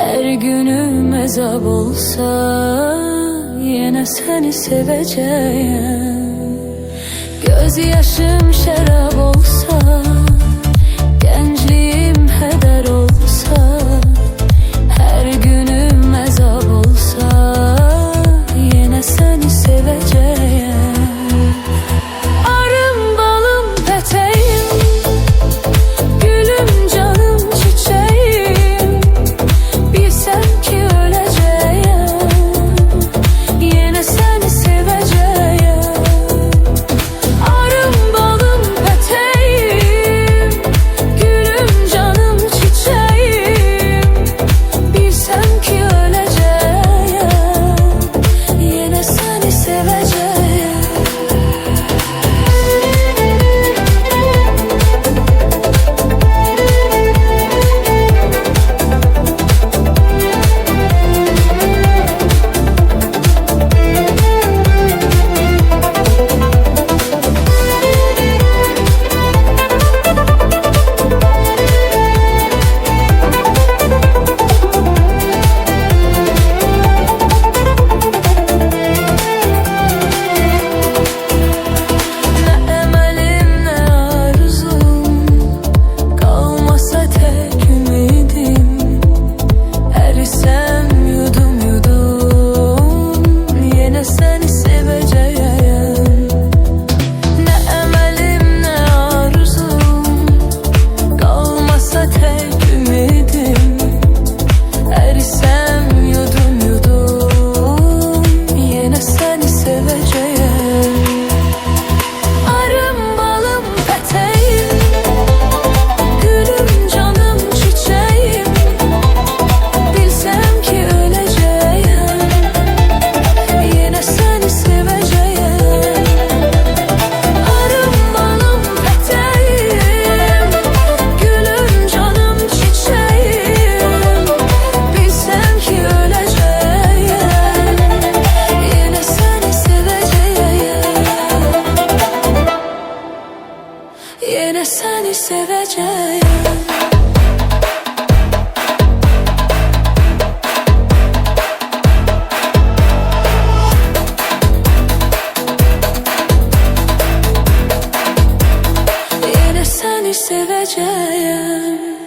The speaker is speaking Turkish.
Her günüm azap olsa yine seni seveceğim. Göz yaşım şarap olsa, gençliğim heder olsa, her günüm azap olsa yine seni seveceğim. Arım balım peteğim, gülüm canım çiçeğim, bilsem ki öleceğim, yine seni seveceğim. Arım balım peteğim, gülüm canım çiçeğim, bilsem ki öleceğim, yine seni seveceğim. Yine seni seveceğim. Yine seni seveceğim.